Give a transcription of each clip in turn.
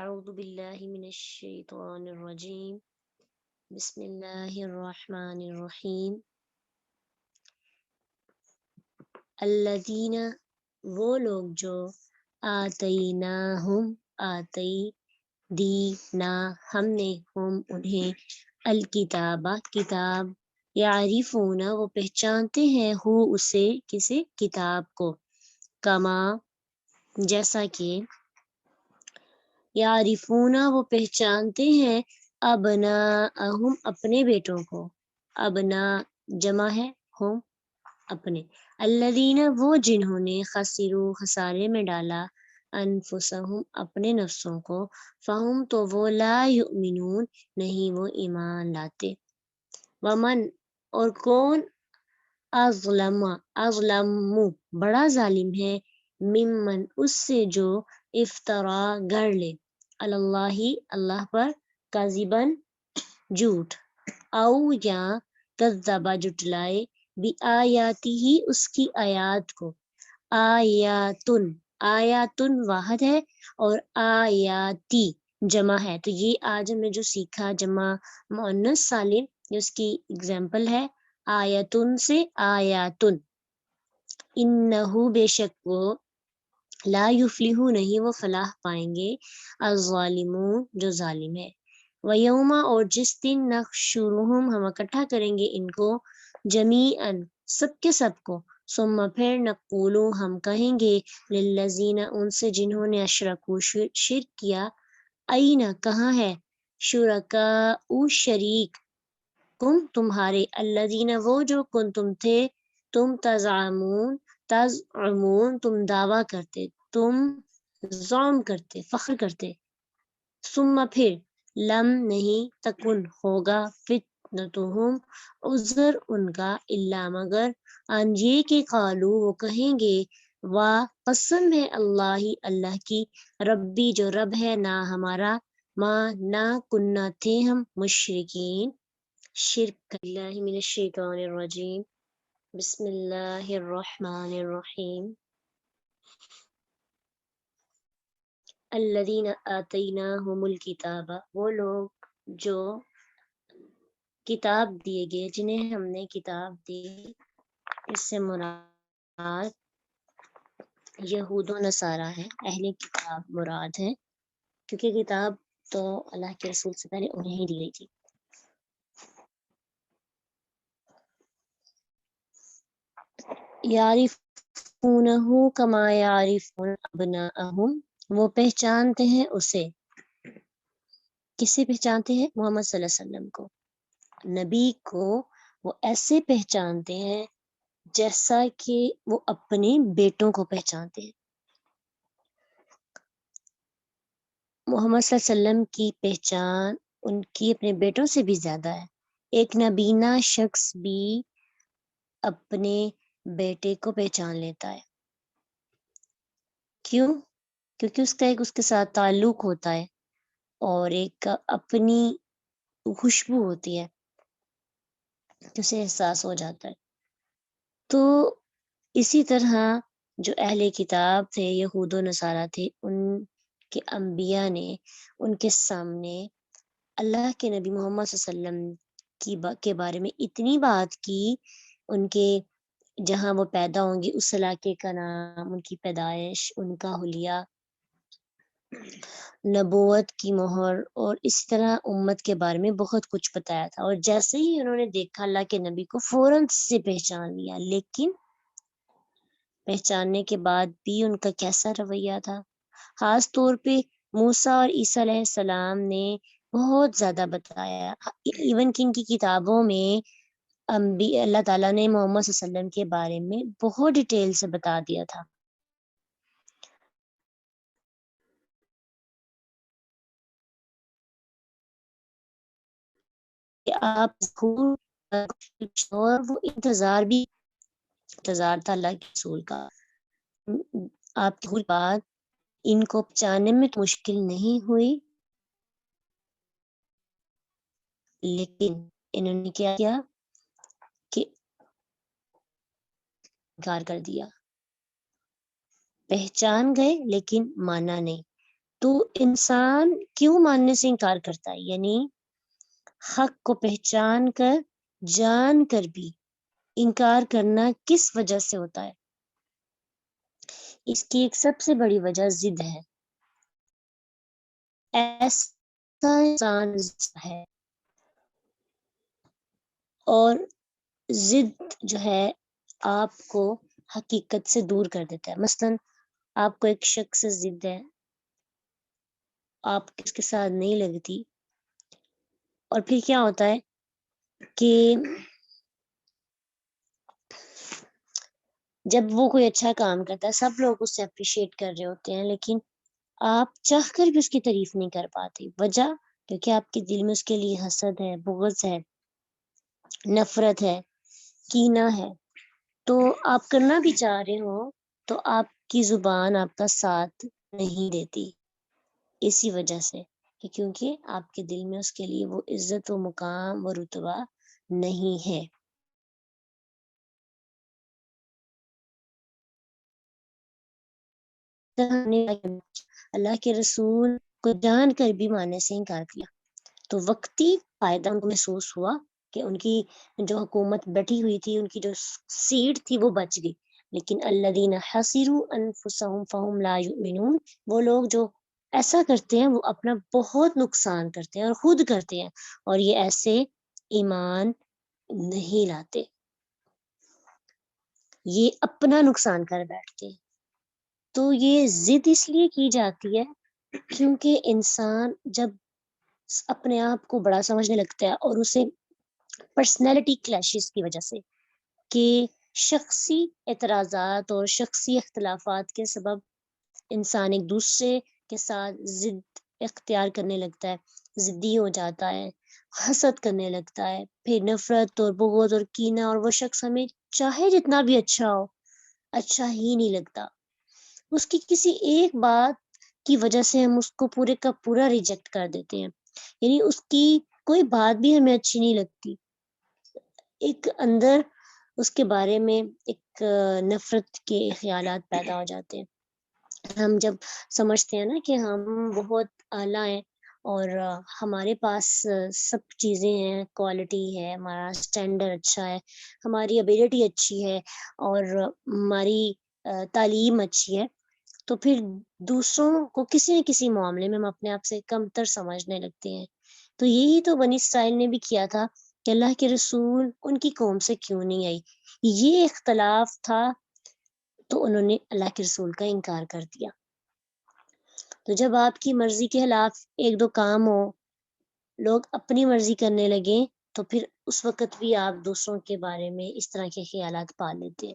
أعوذ بالله من الشيطان الرجيم بسم الله الرحمن الرحیم الذین وہ لوگ جو آتیناہم آتی دینا ہم نے ہم انہیں الکتابہ کتاب یعرفون وہ پہچانتے ہیں ہو اسے کسی کتاب کو کما جیسا کہ یعرفون وہ پہچانتے ہیں ابناءہم اپنے بیٹوں کو ابنا جمع ہے ہم اپنے الذین وہ جنہوں نے خسرو خسارے میں ڈالا انفسہم اپنے نفسوں کو فہم تو وہ لا یؤمنون نہیں وہ ایمان لاتے ومن اور کون اظلم بڑا ظالم ہے ممن اس سے جو افطرا گڑ لے اللہ اللہ پر کذبن جھوٹ او یا کذبا جٹلائے بآیاتی ہی اس کی آیات کو آیاتن واحد ہے اور آیاتی جمع ہے، تو یہ آج ہم نے جو سیکھا جمع مؤنث سالم یہ اس کی اگزامپل ہے آیتن سے آیاتن انہو بے شک وہ لا یفلحو نہیں وہ فلاح پائیں گے الظالمون جو ظالم ہے ویوما اور جس دن نحشرہم ہم اکٹھا کریں گے ان کو جمیعاً سب کے سب کو ثم پھر نقولو ہم کہیں گے للذین ان سے جنہوں نے اشرکو شرک کیا اینا کہاں ہے شرکاء شریک کم تمہارے الذین وہ جو تم تھے تم تزعمون تم دعویٰ کرتے تم زعم کرتے فخر کرتے ثم پھر لم نہیں تکن ہوگا فتنتہم عذر ان کا الا مگر ان یہ کہ قالو وہ کہیں گے قسم ہے اللہ کی ربی جو رب ہے نہ ہمارا ماں نہ کننا تھے ہم مشرکین شرک اللہ من الشیطان الرجیم بسم اللہ الرحمن الرحیم الذین آتیناہم الکتاب وہ لوگ جو کتاب دیے گئے جنہیں ہم نے کتاب دی اس سے مراد یہود و نصارہ ہے، اہل کتاب مراد ہے کیونکہ کتاب تو اللہ کے رسول سے پہلے انہیں ہی دی گئی تھی۔ یعرفونہ کما یعرفون ابناءہم وہ پہچانتے ہیں اسے، کسے پہچانتے ہیں؟ محمد صلی اللہ علیہ وسلم کو، نبی کو وہ ایسے پہچانتے ہیں جیسا کہ وہ اپنے بیٹوں کو پہچانتے ہیں۔ محمد صلی اللہ علیہ وسلم کی پہچان ان کی اپنے بیٹوں سے بھی زیادہ ہے۔ ایک نبینہ شخص بھی اپنے بیٹے کو پہچان لیتا ہے، کیوں؟ کیونکہ اس کا ایک اس کے ساتھ تعلق ہوتا ہے اور ایک اپنی خوشبو ہوتی ہے کہ اسے احساس ہو جاتا ہے۔ تو اسی طرح جو اہل کتاب تھے یہود و نصارہ تھے، ان کے انبیاء نے ان کے سامنے اللہ کے نبی محمد صلی اللہ علیہ وسلم کے بارے میں اتنی بات کی، ان کے جہاں وہ پیدا ہوں گے اس علاقے کا نام، ان کی پیدائش، ان کا حلیہ، نبوت کی مہر، اور اسی طرح امت کے بارے میں بہت کچھ بتایا تھا۔ اور جیسے ہی انہوں نے دیکھا اللہ کے نبی کو فوراً سے پہچان لیا، لیکن پہچاننے کے بعد بھی ان کا کیسا رویہ تھا؟ خاص طور پہ موسیٰ اور عیسیٰ علیہ السلام نے بہت زیادہ بتایا، ایون کہ ان کی کتابوں میں اللہ تعالیٰ نے محمد صلی اللہ علیہ وسلم کے بارے میں بہت ڈیٹیل سے بتا دیا تھا۔ کہ آپ اور وہ انتظار تھا اللہ کے رسول کا، آپ کی بات ان کو پہچاننے میں مشکل نہیں ہوئی، لیکن انہوں نے کیا کیا کہ انکار کر دیا، پہچان گئے لیکن مانا نہیں۔ تو انسان کیوں ماننے سے انکار کرتا ہے؟ یعنی حق کو پہچان کر جان کر بھی انکار کرنا کس وجہ سے ہوتا ہے؟ اس کی ایک سب سے بڑی وجہ ضد ہے. ایسا انسان ہے اور ضد جو ہے آپ کو حقیقت سے دور کر دیتا ہے. مثلاً آپ کو ایک شخص سے ضد ہے، آپ اس کے ساتھ نہیں لگتی، اور پھر کیا ہوتا ہے کہ جب وہ کوئی اچھا کام کرتا ہے سب لوگ اس سے اپریشیٹ کر رہے ہوتے ہیں، لیکن آپ چاہ کر بھی اس کی تعریف نہیں کر پاتے. وجہ کیونکہ آپ کے دل میں اس کے لیے حسد ہے، بغض ہے، نفرت ہے، کینہ ہے. تو آپ کرنا بھی چاہ رہے ہو تو آپ کی زبان آپ کا ساتھ نہیں دیتی، اسی وجہ سے کہ کیونکہ آپ کے دل میں اس کے لیے وہ عزت و مقام و رتبہ نہیں ہے. اللہ کے رسول کو جان کر بھی ماننے سے انکار کیا تو وقتی فائدہ ان کو محسوس ہوا کہ ان کی جو حکومت بیٹھی ہوئی تھی، ان کی جو سیٹ تھی وہ بچ گئی. لیکن الذین حسروا انفسهم فهم لا یؤمنون، وہ لوگ جو ایسا کرتے ہیں وہ اپنا بہت نقصان کرتے ہیں اور خود کرتے ہیں، اور یہ ایسے ایمان نہیں لاتے، یہ اپنا نقصان کر بیٹھتے ہیں. تو یہ ضد اس لیے کی جاتی ہے کیونکہ انسان جب اپنے آپ کو بڑا سمجھنے لگتا ہے اور اسے پرسنالٹی کلیشز کی وجہ سے کہ شخصی اعتراضات اور شخصی اختلافات کے سبب انسان ایک دوسرے کے ساتھ ضد اختیار کرنے لگتا ہے، ضدی ہو جاتا ہے، حسد کرنے لگتا ہے، پھر نفرت اور بغض اور کینہ، اور وہ شخص ہمیں چاہے جتنا بھی اچھا ہو، اچھا ہی نہیں لگتا. اس کی کسی ایک بات کی وجہ سے ہم اس کو پورے کا پورا ریجیکٹ کر دیتے ہیں، یعنی اس کی کوئی بات بھی ہمیں اچھی نہیں لگتی. ایک اندر اس کے بارے میں ایک نفرت کے خیالات پیدا ہو جاتے ہیں. ہم جب سمجھتے ہیں نا کہ ہم بہت اعلیٰ ہیں اور ہمارے پاس سب چیزیں ہیں، کوالٹی ہے، ہمارا اسٹینڈرڈ اچھا ہے، ہماری ابیلٹی اچھی ہے اور ہماری تعلیم اچھی ہے، تو پھر دوسروں کو کسی نہ کسی معاملے میں ہم اپنے آپ سے کم تر سمجھنے لگتے ہیں. تو یہی تو بنی اسرائیل نے بھی کیا تھا کہ اللہ کے رسول ان کی قوم سے کیوں نہیں آئی. یہ اختلاف تھا تو انہوں نے اللہ کے رسول کا انکار کر دیا. تو جب آپ کی مرضی کے خلاف ایک دو کام ہو، لوگ اپنی مرضی کرنے لگے، تو پھر اس وقت بھی آپ دوسروں کے بارے میں اس طرح کے خیالات پال لیتے ہیں.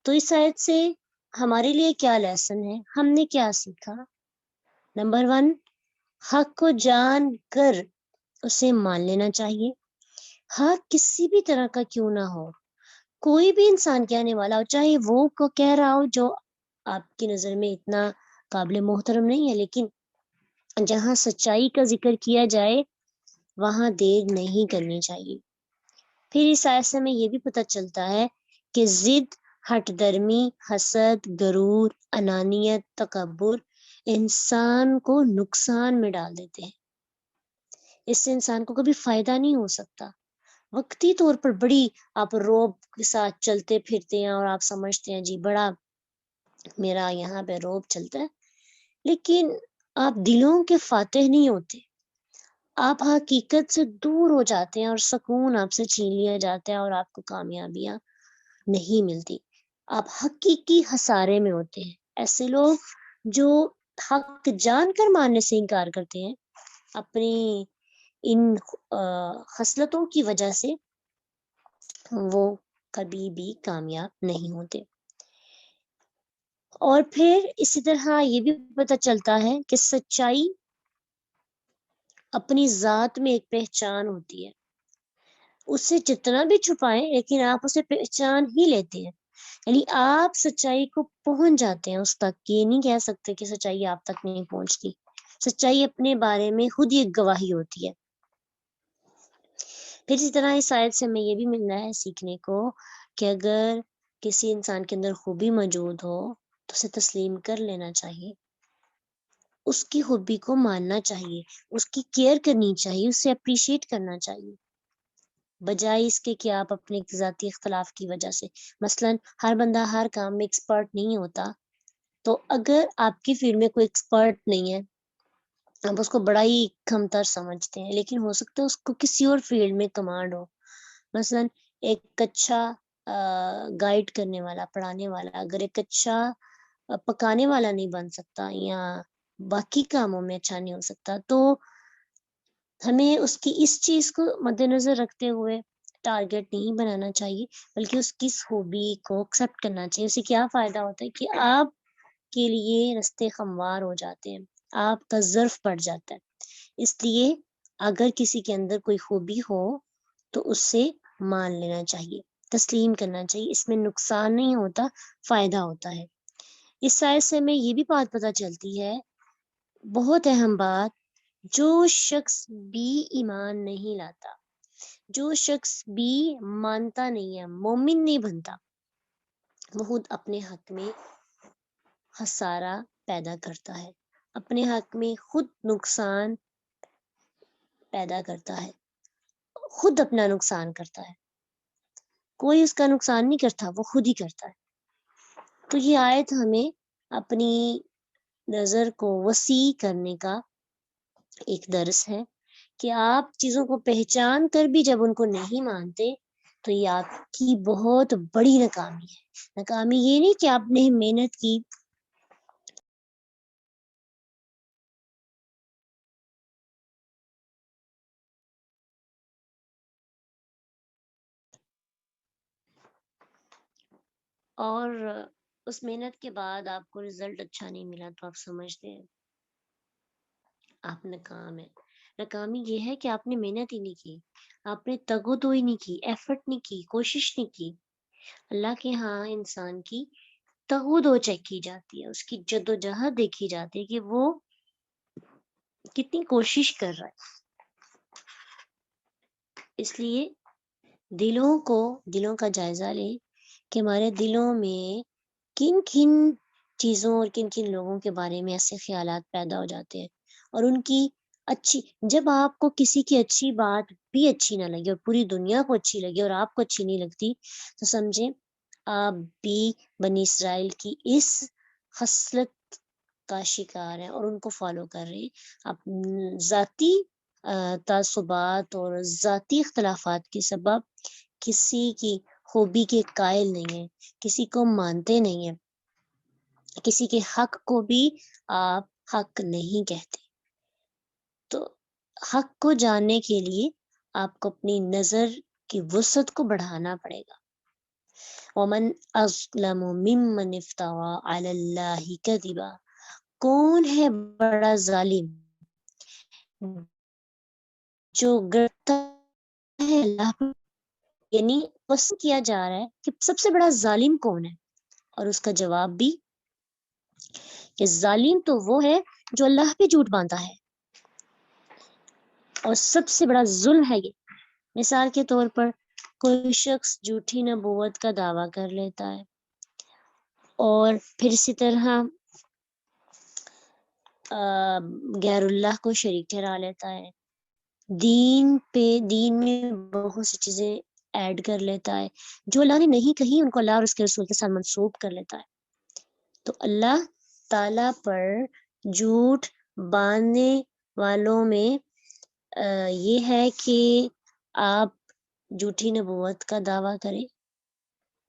تو اس آیت سے ہمارے لیے کیا لیسن ہے؟ ہم نے کیا سیکھا؟ نمبر 1، حق کو جان کر اسے مان لینا چاہیے، حق کسی بھی طرح کا کیوں نہ ہو، کوئی بھی انسان کہنے والا ہو، چاہے وہ کو کہہ رہا ہو جو آپ کی نظر میں اتنا قابل محترم نہیں ہے، لیکن جہاں سچائی کا ذکر کیا جائے وہاں دیر نہیں کرنی چاہیے. پھر اس آیت سے ہمیں یہ بھی پتہ چلتا ہے کہ ضد، ہٹ درمی، حسد، غرور، انانیت، تکبر انسان کو نقصان میں ڈال دیتے ہیں. اس سے انسان کو کبھی فائدہ نہیں ہو سکتا. وقتی طور پر بڑی آپ روب کے ساتھ چلتے پھرتے ہیں اور آپ سمجھتے ہیں جی بڑا میرا یہاں پہ روب چلتا ہے، لیکن آپ دلوں کے فاتح نہیں ہوتے، آپ حقیقت سے دور ہو جاتے ہیں اور سکون آپ سے چھین لیا جاتا ہے اور آپ کو کامیابیاں نہیں ملتی. آپ حقیقی خسارے میں ہوتے ہیں. ایسے لوگ جو حق جان کر ماننے سے انکار کرتے ہیں اپنی ان خصلتوں کی وجہ سے، وہ کبھی بھی کامیاب نہیں ہوتے. اور پھر اسی طرح یہ بھی پتہ چلتا ہے کہ سچائی اپنی ذات میں ایک پہچان ہوتی ہے، اسے جتنا بھی چھپائیں لیکن آپ اسے پہچان ہی لیتے ہیں. یعنی آپ سچائی کو پہنچ جاتے ہیں اس تک، یہ نہیں کہہ سکتے کہ سچائی آپ تک نہیں پہنچتی. سچائی اپنے بارے میں خود ہی ایک گواہی ہوتی ہے. پھر اسی طرح اس آیت سے ہمیں یہ بھی مل رہا ہے سیکھنے کو کہ اگر کسی انسان کے اندر خوبی موجود ہو تو اسے تسلیم کر لینا چاہیے. اس کی ہابی کو ماننا چاہیے، اس کی کیئر کرنی چاہیے، اسے اپریشیٹ کرنا چاہیے، بجائے اس کے کہ آپ اپنے ذاتی اختلاف کی وجہ سے، مثلا ہر بندہ ہر کام میں ایکسپرٹ نہیں ہوتا، تو اگر آپ کی فیلڈ میں کوئی ایکسپرٹ نہیں ہے، آپ اس کو بڑا ہی کمتر سمجھتے ہیں، لیکن ہو سکتا ہے اس کو کسی اور فیلڈ میں کمانڈ ہو، مثلا ایک اچھا گائیڈ کرنے والا، پڑھانے والا اگر ایک اچھا پکانے والا نہیں بن سکتا یا باقی کاموں میں اچھا نہیں ہو سکتا، تو ہمیں اس کی اس چیز کو مد نظر رکھتے ہوئے ٹارگیٹ نہیں بنانا چاہیے، بلکہ اس کی ہابی کو ایکسیپٹ کرنا چاہیے۔ اسے کیا فائدہ ہوتا ہے کہ آپ کے لیے رستے ہموار ہو جاتے ہیں، آپ کا ظرف بڑھ جاتا ہے۔ اس لیے اگر کسی کے اندر کوئی خوبی ہو تو اس سے مان لینا چاہیے، تسلیم کرنا چاہیے، اس میں نقصان نہیں ہوتا، فائدہ ہوتا ہے۔ اس آیت سے ہمیں یہ بھی بات پتہ چلتی ہے، بہت اہم بات، جو شخص بھی ایمان نہیں لاتا، جو شخص بھی مانتا نہیں ہے، مومن نہیں بنتا، وہ خود اپنے حق میں خسارہ پیدا کرتا ہے، اپنے حق میں خود نقصان پیدا کرتا ہے، خود اپنا نقصان کرتا ہے، کوئی اس کا نقصان نہیں کرتا، وہ خود ہی کرتا ہے۔ تو یہ آیت ہمیں اپنی نظر کو وسیع کرنے کا ایک درس ہے کہ آپ چیزوں کو پہچان کر بھی جب ان کو نہیں مانتے تو یہ آپ کی بہت بڑی ناکامی ہے۔ ناکامی یہ نہیں کہ آپ نے محنت کی، اور اس محنت کے بعد آپ کو رزلٹ اچھا نہیں ملا تو آپ سمجھتے ہیں آپ ناکام ہیں۔ ناکامی یہ ہے کہ آپ نے محنت ہی نہیں کی، آپ نے تگ و دو ہی نہیں کی، ایفرٹ نہیں کی، کوشش نہیں کی۔ اللہ کے ہاں انسان کی تگ و دو چیک کی جاتی ہے، اس کی جد و جہد دیکھی جاتی ہے کہ وہ کتنی کوشش کر رہا ہے۔ اس لیے دلوں کا جائزہ لیں کہ ہمارے دلوں میں کن کن چیزوں اور کن کن لوگوں کے بارے میں ایسے خیالات پیدا ہو جاتے ہیں، اور ان کی جب آپ کو کسی کی اچھی بات بھی اچھی نہ لگے اور پوری دنیا کو اچھی لگے اور آپ کو اچھی نہیں لگتی، تو سمجھیں آپ بھی بنی اسرائیل کی اس خصلت کا شکار ہیں اور ان کو فالو کر رہے ہیں۔ آپ ذاتی تعصبات اور ذاتی اختلافات کے سبب کسی کی خوبی کے قائل نہیں ہیں، کسی کو مانتے نہیں ہیں، کسی کے حق کو بھی آپ حق نہیں کہتے۔ تو حق کو جاننے کے لیے آپ کو اپنی نظر کی وسعت کو بڑھانا پڑے گا۔ ومن اظلم ممن افترى علی اللہ کذبا، کون ہے بڑا ظالم جو گرتا ہے اللہ پر، یعنی پسند کیا جا رہا ہے کہ سب سے بڑا ظالم کون ہے، اور اس کا جواب بھی کہ ظالم تو وہ ہے جو اللہ پہ جھوٹ باندھتا ہے، اور سب سے بڑا ظلم ہے یہ۔ مثال کے طور پر کوئی شخص جھوٹی نبوت کا دعویٰ کر لیتا ہے اور پھر اسی طرح غیر اللہ کو شریک ٹھہرا لیتا ہے، دین میں بہت سی چیزیں ایڈ کر لیتا ہے جو اللہ نے نہیں کہی، ان کو اللہ اور اس کے رسول کے ساتھ منسوب کر لیتا ہے۔ تو اللہ تعالیٰ پر جھوٹ باندھنے والوں میں یہ ہے کہ آپ جھوٹی نبوت کا دعویٰ کریں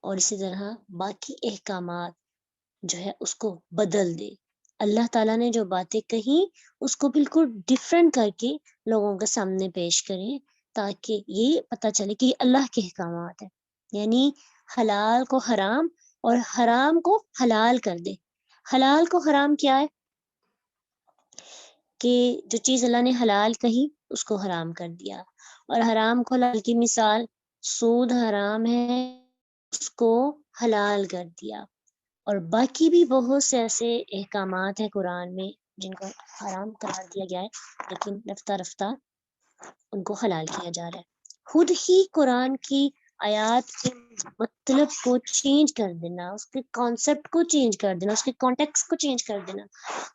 اور اسی طرح باقی احکامات جو ہے اس کو بدل دے۔ اللہ تعالیٰ نے جو باتیں کہیں اس کو بالکل ڈفرینٹ کر کے لوگوں کے سامنے پیش کریں تاکہ یہ پتہ چلے کہ یہ اللہ کے احکامات ہیں، یعنی حلال کو حرام اور حرام کو حلال کر دے۔ حلال کو حرام کیا ہے کہ جو چیز اللہ نے حلال کہی اس کو حرام کر دیا، اور حرام کو حلال کی مثال سود حرام ہے، اس کو حلال کر دیا، اور باقی بھی بہت سے ایسے احکامات ہیں قرآن میں جن کو حرام قرار دیا گیا ہے لیکن رفتہ رفتہ ان کو حلال کیا جا رہا ہے۔ خود ہی قرآن کی آیات کے مطلب کو چینج کر دینا، اس کے کانسیپٹ کو چینج کر دینا، اس کے کانٹیکسٹ کو چینج کر دینا،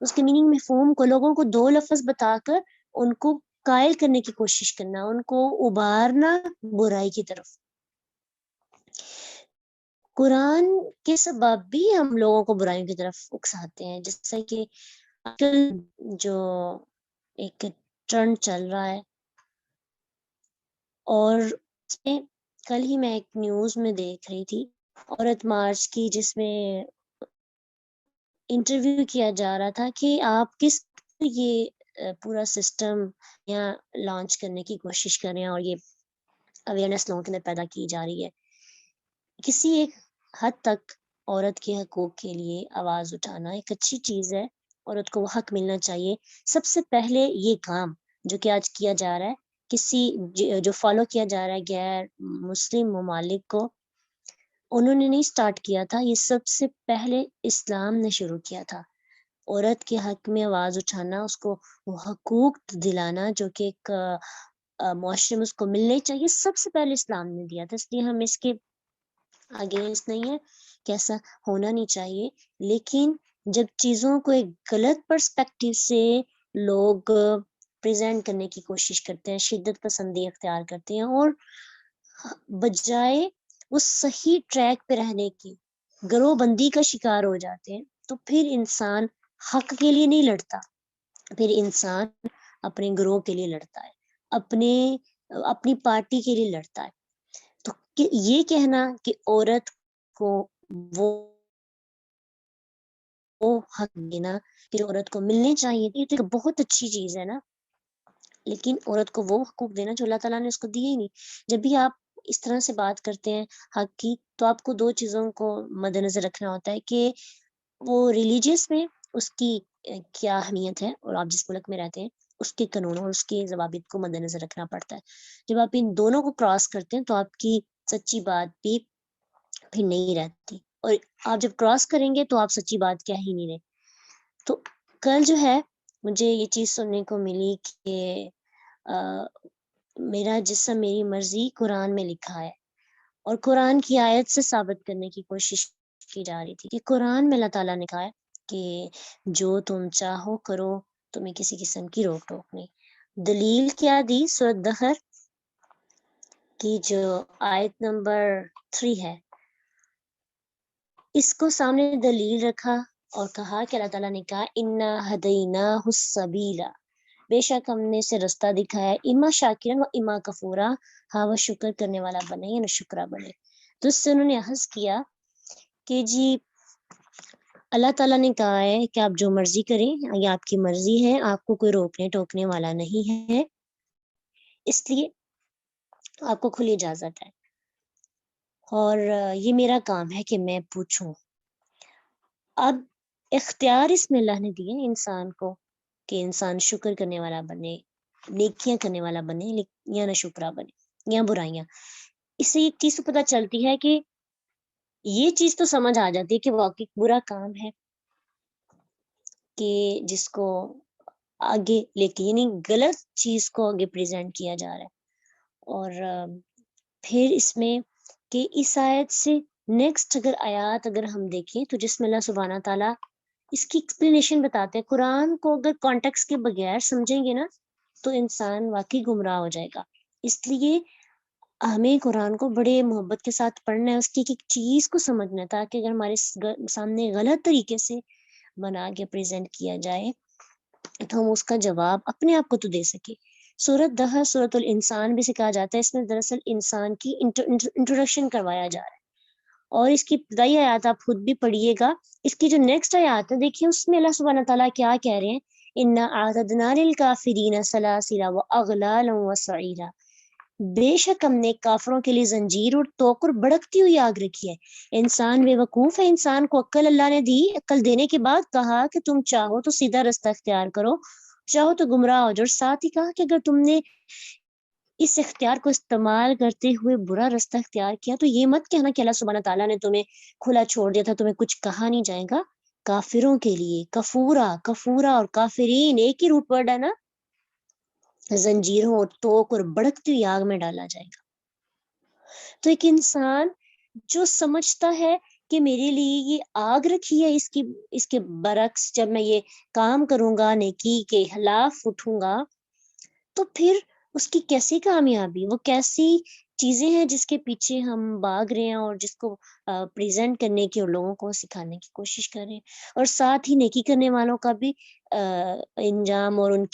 اس کے میننگ مفہوم کو، لوگوں کو دو لفظ بتا کر ان کو قائل کرنے کی کوشش کرنا، ان کو ابھارنا برائی کی طرف۔ قرآن کے سبب بھی ہم لوگوں کو برائیوں کی طرف اکساتے ہیں، جیسا کہ آج جو ایک ٹرینڈ چل رہا ہے، اور اس میں کل ہی میں ایک نیوز میں دیکھ رہی تھی عورت مارچ کی، جس میں انٹرویو کیا جا رہا تھا کہ آپ کس یہ پورا سسٹم یہاں لانچ کرنے کی کوشش کر رہے ہیں اور یہ اویئرنیس لوگوں کے اندر پیدا کی جا رہی ہے۔ کسی ایک حد تک عورت کے حقوق کے لیے آواز اٹھانا ایک اچھی چیز ہے، عورت کو وہ حق ملنا چاہیے۔ سب سے پہلے یہ کام جو کہ آج کیا جا رہا ہے، کسی جو فالو کیا جا رہا ہے غیر مسلم ممالک کو، انہوں نے نہیں سٹارٹ کیا تھا، یہ سب سے پہلے اسلام نے شروع کیا تھا۔ عورت کے حق میں آواز اٹھانا، اس کو وہ حقوق دلانا جو کہ ایک معاشرے میں اس کو ملنے چاہیے، سب سے پہلے اسلام نے دیا تھا۔ اس لیے ہم اس کے اگینسٹ نہیں ہے کہ ایسا ہونا نہیں چاہیے، لیکن جب چیزوں کو ایک غلط پرسپیکٹیو سے لوگ پریزنٹ کرنے کی کوشش کرتے ہیں، شدت پسندی اختیار کرتے ہیں، اور بجائے وہ صحیح ٹریک پہ رہنے کی گروہ بندی کا شکار ہو جاتے ہیں، تو پھر انسان حق کے لیے نہیں لڑتا، پھر انسان اپنے گروہ کے لیے لڑتا ہے، اپنی پارٹی کے لیے لڑتا ہے۔ تو یہ کہنا کہ عورت کو وہ حق دینا کہ عورت کو ملنے چاہیے، یہ تو ایک بہت اچھی چیز ہے نا، لیکن عورت کو وہ حقوق دینا جو اللہ تعالیٰ نے اس کو دیے ہی نہیں۔ جب بھی آپ اس طرح سے بات کرتے ہیں حق کی، تو آپ کو دو چیزوں کو مد نظر رکھنا ہوتا ہے کہ وہ ریلیجیس میں اس کی کیا اہمیت ہے، اور آپ جس ملک میں رہتے ہیں اس کے قانون اور اس کے ضوابط کو مد نظر رکھنا پڑتا ہے۔ جب آپ ان دونوں کو کراس کرتے ہیں تو آپ کی سچی بات بھی پھر نہیں رہتی، اور آپ جب کراس کریں گے تو آپ سچی بات کیا ہی نہیں رہے۔ تو کل جو ہے مجھے یہ چیز سننے کو ملی کہ میرا جسم میری مرضی قرآن میں لکھا ہے، اور قرآن کی آیت سے ثابت کرنے کی کوشش کی جا رہی تھی کہ قرآن میں اللہ تعالیٰ نے کہا ہے کہ جو تم چاہو کرو، تمہیں کسی قسم کی روک ٹوک نہیں۔ دلیل کیا دی؟ سورۃ دہر کی جو آیت نمبر 3 ہے، اس کو سامنے دلیل رکھا اور کہا کہ اللہ تعالیٰ نے کہا انا ہدیناہ السبیل، بے شک ہم نے اسے رستہ دکھایا، اما شاکرن و اما کفورا، ہاں وہ شکر کرنے والا بنے یا نہ شکرا بنے۔ تو اس سے انہوں نے عرض کیا کہ جی اللہ تعالیٰ نے کہا ہے کہ آپ جو مرضی کریں، یہ آپ کی مرضی ہے، آپ کو کوئی روکنے ٹوکنے والا نہیں ہے، اس لیے آپ کو کھلی اجازت ہے، اور یہ میرا کام ہے کہ میں پوچھوں۔ اب اختیار اس میں اللہ نے دیے انسان کو کہ انسان شکر کرنے والا بنے، نیکیاں کرنے والا بنے یا نہ شکرا بنے یا برائیاں۔ اس سے ایک چیز تو پتہ چلتی ہے کہ یہ چیز تو سمجھ آ جاتی ہے کہ واقعی برا کام ہے کہ جس کو آگے لے کے، یعنی غلط چیز کو آگے پریزنٹ کیا جا رہا ہے۔ اور پھر اس میں کہ اس آیت سے نیکسٹ اگر ہم دیکھیں تو جس میں اللہ سبحانہ تعالیٰ اس کی ایکسپلینیشن بتاتے ہیں، قرآن کو اگر کانٹیکس کے بغیر سمجھیں گے نا تو انسان واقعی گمراہ ہو جائے گا۔ اس لیے ہمیں قرآن کو بڑے محبت کے ساتھ پڑھنا ہے، اس کی ایک چیز کو سمجھنا ہے، تاکہ اگر ہمارے سامنے غلط طریقے سے بنا کے پریزنٹ کیا جائے تو ہم اس کا جواب اپنے آپ کو تو دے سکے۔ سورۃ دہر سورۃ الانسان بھی سے کہا جاتا ہے، اس میں دراصل انسان کی انٹروڈکشن کروایا جا رہا ہے، اور اس کی ابتدائی آیات آپ خود بھی پڑھیے گا۔ اس کی جو نیکسٹ آیات ہے دیکھیے، اس میں اللہ سبحانہ تعالیٰ کیا کہہ رہے ہیں، انا اعتدنا للکافرین سلاسل واغلالا وسعیرا، بے شک ہم نے کافروں کے لیے زنجیر اور توق اور بڑکتی ہوئی آگ رکھی ہے۔ انسان بے وقوف ہے، انسان کو عقل اللہ نے دی، عقل دینے کے بعد کہا کہ تم چاہو تو سیدھا رستہ اختیار کرو، چاہو تو گمراہ ہو جاؤ، اور ساتھ ہی کہا کہ اگر تم نے اس اختیار کو استعمال کرتے ہوئے برا رستہ اختیار کیا تو یہ مت کہنا کہ اللہ سبحانہ تعالیٰ نے تمہیں کھلا چھوڑ دیا تھا، تمہیں کچھ کہا نہیں جائے گا۔ کافروں کے لیے کفورا اور کافرین ایک ہی روٹ ورڈ ہے نا، زنجیروں اور توق اور بڑکتی ہوئی آگ میں ڈالا جائے گا۔ تو ایک انسان جو سمجھتا ہے کہ میرے لیے یہ آگ رکھی ہے، اس کے برعکس جب میں یہ کام کروں گا، نیکی کے خلاف اٹھوں گا، تو پھر اس کی کیسی کامیابی، وہ کیسی چیزیں ہیں جس کے پیچھے ہم بھاگ رہے ہیں اور جس کو پریزنٹ کرنے کی اور لوگوں کو سکھانے کی کوشش کر رہے ہیں. اور ساتھ ہی نیکی کرنے والوں کا بھی انجام اور ان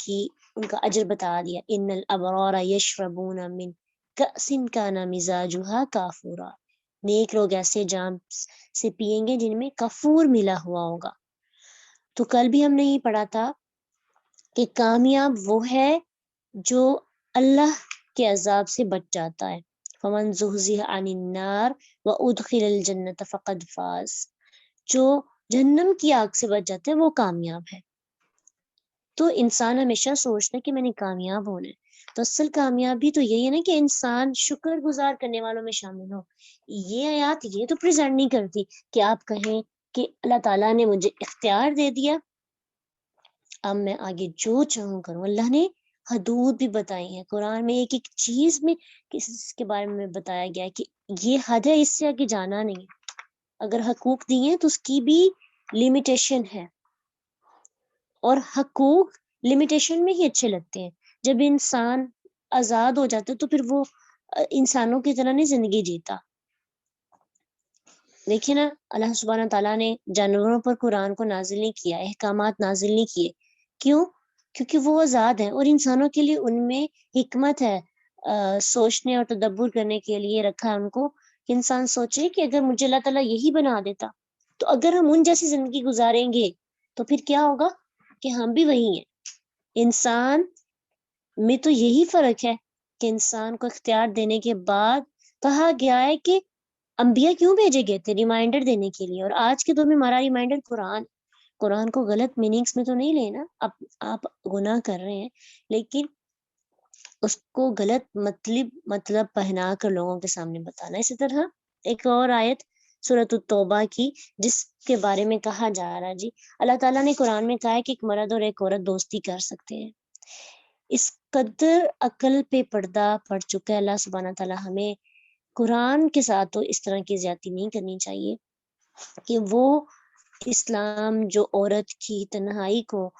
کا اجر بتا دیا. ان الابرار یشربون من کأس کان مزاجها کافورا. نیک لوگ ایسے جام سے پیئیں گے جن میں کفور ملا ہوا ہوگا. تو کل بھی ہم نے یہ پڑھا تھا کہ کامیاب وہ ہے جو اللہ کے عذاب سے بچ جاتا ہے. فمن زحزح عن النار وادخل الجنة فقد فاز. جو جہنم کی آگ سے بچ جاتا ہے وہ کامیاب ہے. تو انسان ہمیشہ سوچتا ہے کہ میں نے کامیاب ہونا ہے. تو اصل کامیابی تو یہی ہے نا کہ انسان شکر گزار کرنے والوں میں شامل ہو. یہ آیات یہ تو پریزنٹ نہیں کرتی کہ آپ کہیں کہ اللہ تعالیٰ نے مجھے اختیار دے دیا، اب میں آگے جو چاہوں کروں. اللہ نے حدود بھی بتائی ہیں قرآن میں، ایک ایک چیز میں کس کے بارے میں بتایا گیا ہے کہ یہ حد ہے، اس سے آگے جانا نہیں ہے. اگر حقوق دیے تو اس کی بھی لمیٹیشن ہے، اور حقوق لمیٹیشن میں ہی اچھے لگتے ہیں. جب انسان آزاد ہو جاتا ہے تو پھر وہ انسانوں کی طرح نہیں زندگی جیتا. دیکھیں نا، اللہ سبحانہ تعالیٰ نے جانوروں پر قرآن کو نازل نہیں کیا، احکامات نازل نہیں کیے. کیوں؟ کیونکہ وہ آزاد ہیں، اور انسانوں کے لیے ان میں حکمت ہے. سوچنے اور تدبر کرنے کے لیے رکھا ان کو کہ انسان سوچے کہ اگر مجھے اللہ تعالیٰ یہی بنا دیتا تو اگر ہم ان جیسی زندگی گزاریں گے تو پھر کیا ہوگا کہ ہم بھی وہی ہیں. انسان میں تو یہی فرق ہے کہ انسان کو اختیار دینے کے بعد کہا گیا ہے کہ انبیاء کیوں بھیجے گئے تھے؟ ریمائنڈر دینے کے لیے. اور آج کے دور میں ہمارا ریمائنڈر قرآن کو غلط میننگز میں تو نہیں لینا. اب آپ گناہ کر رہے ہیں لیکن اس کو غلط مطلب پہنا کر لوگوں کے سامنے بتانا. اسی طرح ایک اور آیت سورۃ التوبہ کی جس کے بارے میں کہا جا رہا ہے، جی اللہ تعالیٰ نے قرآن میں کہا ہے کہ ایک مرد اور ایک عورت دوستی کر سکتے ہیں. اس قدر عقل پہ پردہ پڑ چکا ہے. اللہ سبحانہ تعالیٰ ہمیں قرآن کے ساتھ تو اس طرح کی زیادتی نہیں کرنی چاہیے کہ وہ اسلام جو عورت کی تنہائی کو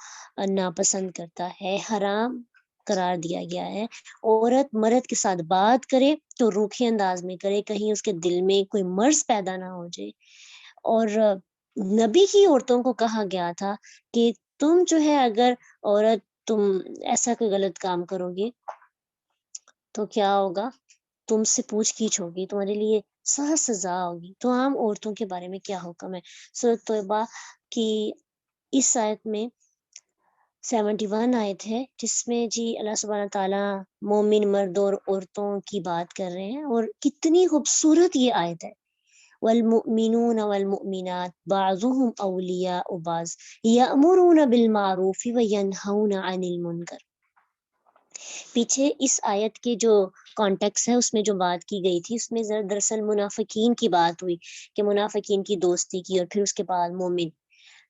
ناپسند کرتا ہے، حرام قرار دیا گیا ہے. عورت مرد کے ساتھ بات کرے تو روکھے انداز میں کرے، کہیں اس کے دل میں کوئی مرض پیدا نہ ہو جائے. اور نبی کی عورتوں کو کہا گیا تھا کہ تم جو ہے اگر عورت تم ایسا کوئی غلط کام کرو گے تو کیا ہوگا، تم سے پوچھ گچھ ہوگی، تمہارے لیے سخت سزا ہوگی. تو عام عورتوں کے بارے میں کیا حکم ہے؟ سورۃ توبہ کی اس آیت میں 71 آیت ہے جس میں جی اللہ سبحانہ تعالیٰ مومن مرد اور عورتوں کی بات کر رہے ہیں. اور کتنی خوبصورت یہ آیت ہے. والمؤمنون والمؤمنات بعضهم اولیاء بعض یأمرون بالمعروف وینہون عن المنکر. پیچھے اس آیت کے جو کانٹیکس ہے اس میں جو بات کی گئی تھی اس میں دراصل منافقین کی بات ہوئی کہ منافقین کی دوستی کی، اور پھر اس کے بعد مومن.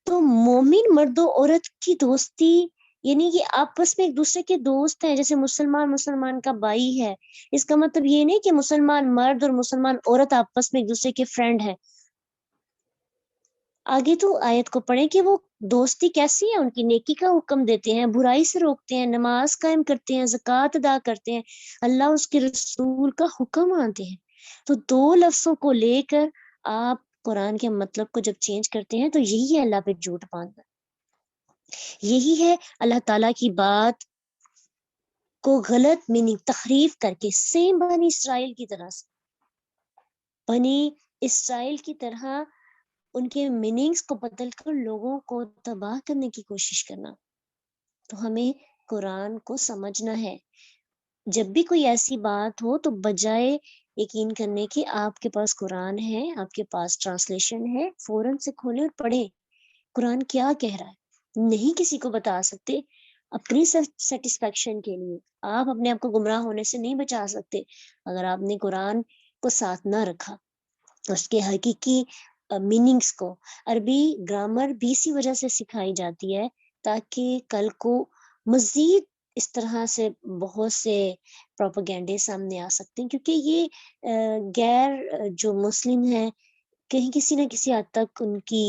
تو مومن مرد و عورت کی دوستی یعنی کہ آپس میں ایک دوسرے کے دوست ہیں، جیسے مسلمان کا بھائی ہے. اس کا مطلب یہ نہیں کہ مسلمان مرد اور مسلمان عورت آپس میں ایک دوسرے کے فرینڈ ہیں. آگے تو آیت کو پڑھیں کہ وہ دوستی کیسی ہے. ان کی نیکی کا حکم دیتے ہیں، برائی سے روکتے ہیں، نماز قائم کرتے ہیں، زکوٰۃ ادا کرتے ہیں، اللہ اس کے رسول کا حکم مانتے ہیں. تو دو لفظوں کو لے کر آپ قرآن کے مطلب کو جب چینج کرتے ہیں تو یہی ہے اللہ پہ جھوٹ باندھنا، یہی ہے اللہ تعالیٰ کی بات کو غلط میننگ تحریف کر کے سیم بنی اسرائیل کی طرح ان کے میننگز کو بدل کر لوگوں کو تباہ کرنے کی کوشش کرنا. تو ہمیں قرآن کو سمجھنا ہے. جب بھی کوئی ایسی بات ہو تو بجائے یقین کرنے کی آپ کے پاس قرآن ہے، آپ کے پاس ٹرانسلیشن ہے، فوراً سے کھولیں اور پڑھیں قرآن کیا کہہ رہا ہے. نہیں کسی کو بتا سکتے، اپنی سیٹسفیکشن کے لیے آپ اپنے آپ کو گمراہ ہونے سے نہیں بچا سکتے اگر آپ نے قرآن کو ساتھ نہ رکھا. اس کے حقیقی میننگز کو عربی گرامر بھی اسی وجہ سے سکھائی جاتی ہے تاکہ کل کو مزید اس طرح سے بہت سے پروپیگنڈے سامنے آ سکتے ہیں، کیونکہ یہ غیر جو مسلم ہیں کہیں کسی نہ کسی حد تک ان کی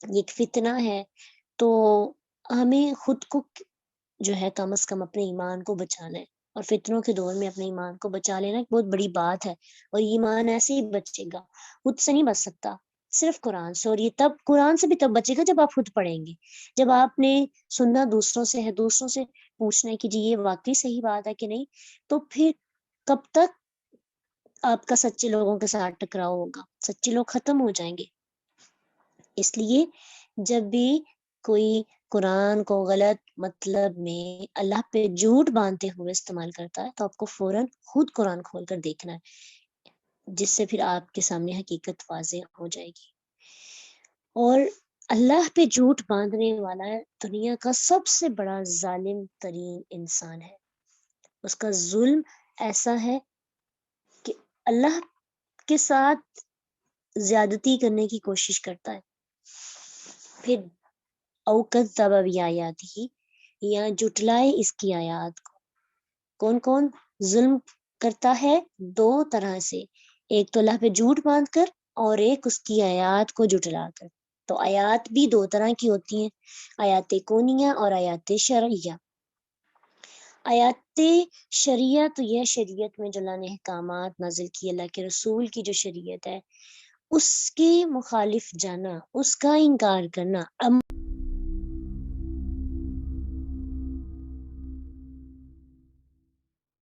یہ ایک فتنہ ہے، تو ہمیں خود کو جو ہے کم از کم اپنے ایمان کو بچانا ہے، اور فتنوں کے دور میں اپنے ایمان کو بچا لینا ایک بہت بڑی بات ہے، اور ایمان ایسے ہی بچے گا، خود سے نہیں بچ سکتا، صرف قرآن سے، اور یہ تب قرآن سے بھی تب بچے گا جب آپ خود پڑھیں گے، جب آپ نے سننا دوسروں سے ہے، دوسروں سے پوچھنا ہے کہ جی یہ واقعی صحیح بات ہے کہ نہیں، تو پھر کب تک آپ کا سچے لوگوں کے ساتھ ٹکراؤ ہوگا، سچے لوگ ختم ہو جائیں گے۔ اس لیے جب بھی کوئی قرآن کو غلط مطلب میں اللہ پہ جھوٹ باندھتے ہوئے استعمال کرتا ہے تو آپ کو فوراً خود قرآن کھول کر دیکھنا ہے، جس سے پھر آپ کے سامنے حقیقت واضح ہو جائے گی۔ اور اللہ پہ جھوٹ باندھنے والا دنیا کا سب سے بڑا ظالم ترین انسان ہے، اس کا ظلم ایسا ہے کہ اللہ کے ساتھ زیادتی کرنے کی کوشش کرتا ہے، پھر اوقت سبب آیات ہی یا جٹلائے اس کی آیات کو۔ کون کون ظلم کرتا ہے؟ دو طرح سے، ایک تو اللہ پہ جھوٹ باندھ کر، اور ایک اس کی آیات کو جٹلا کر۔ تو آیات بھی دو طرح کی ہوتی ہیں، آیات کونیہ اور آیات شرعیہ۔ آیات شریعہ تو یہ شریعت میں جو اللہ نے احکامات نازل کی، اللہ کے رسول کی جو شریعت ہے، اس کے مخالف جانا، اس کا انکار کرنا،